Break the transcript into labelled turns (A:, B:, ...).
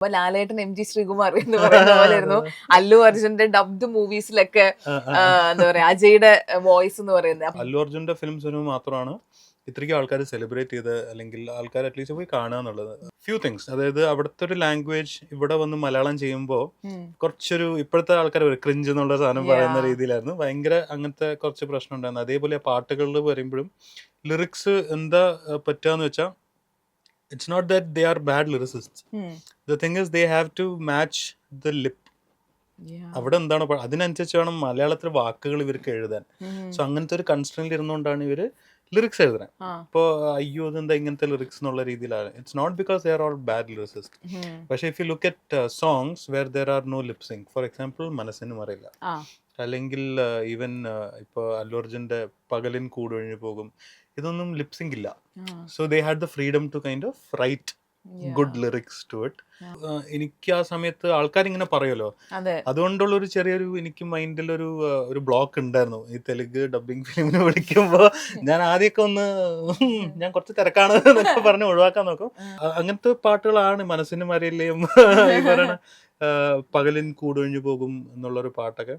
A: അപ്പൊ ലാലേട്ടൻ M G Sreekumar എന്ന് പറയുന്ന പോലെ ആയിരുന്നു അല്ലു അർജുന്റെ ഡബ്ഡ് മൂവീസിലൊക്കെ എന്താ പറയാ അജയുടെ വോയിസ് എന്ന് പറയുന്നത്.
B: അല്ലു അർജുന്റെ ഫിലിംസിന് മാത്രമാണ് ഇത്രയ്ക്ക് ആൾക്കാർ സെലിബ്രേറ്റ് ചെയ്ത് അല്ലെങ്കിൽ ആൾക്കാർ അറ്റ്ലീസ്റ്റ് പോയി കാണുക എന്നുള്ളത്. ഫ്യൂ തിങ്സ്, അതായത് അവിടുത്തെ ഒരു ലാംഗ്വേജ് ഇവിടെ വന്ന് മലയാളം ചെയ്യുമ്പോൾ കുറച്ചൊരു ഇപ്പോഴത്തെ ആൾക്കാർ ക്രിഞ്ച് എന്നുള്ള സാധനം പറയുന്ന രീതിയിലായിരുന്നു. ഭയങ്കര അങ്ങനത്തെ കുറച്ച് പ്രശ്നം ഉണ്ടായിരുന്നു. അതേപോലെ പാട്ടുകളിൽ വരുമ്പോഴും ലിറിക്സ് എന്താ പറ്റുകയെന്ന് വെച്ചാൽ it's not that they are bad lyricist. The thing is they have to match the lip. അവിടെ എന്താണ് അതിനനുസരിച്ച് വേണം മലയാളത്തിൽ വാക്കുകൾ ഇവർക്ക് എഴുതാൻ. സോ അങ്ങനത്തെ ഒരു കൺസ്ട്രെയിനിൽ ഇരുന്നുകൊണ്ടാണ് ഇവര് ലിറിക്സ് എഴുതുന്നത്. ഇപ്പോൾ അയ്യോ ഇതെന്താ ഇങ്ങനത്തെ ലിറിക്സ് എന്നുള്ള രീതിയിലാണ്. It's not because they are all bad lyricist. പക്ഷെ if you look at songs where there are no lip syncing, for example മനസ്സിന് മറിയില്ല, അല്ലെങ്കിൽ ഈവൻ ഇപ്പോൾ അല്ലു അർജുന്റെ പകലിൻ കൂടൊഴിഞ്ഞു പോകും, ഇതൊന്നും ലിപ്സിംഗ് ഇല്ല. So they had the freedom to kind of write good lyrics to it. എനിക്ക് ആ സമയത്ത് ആൾക്കാരിങ്ങനെ പറയുമല്ലോ, അതുകൊണ്ടുള്ള ഒരു ചെറിയൊരു എനിക്ക് മൈൻഡിൽ ഒരു ബ്ലോക്ക് ഉണ്ടായിരുന്നു. ഈ തെലുങ്ക് ഡബിങ് ഫിലിമിന് വിളിക്കുമ്പോൾ ഞാൻ ആദ്യമൊക്കെ ഞാൻ കുറച്ച് തിരക്കാണ് എന്നൊക്കെ പറഞ്ഞ് ഒഴിവാക്കാൻ നോക്കും. അങ്ങനത്തെ പാട്ടുകളാണ് മനസ്സിന് മറിയില്ലേയും ഈ പറയണ പകലിൻ കൂടൊഴിഞ്ഞു പോകും എന്നുള്ളൊരു പാട്ടൊക്കെ.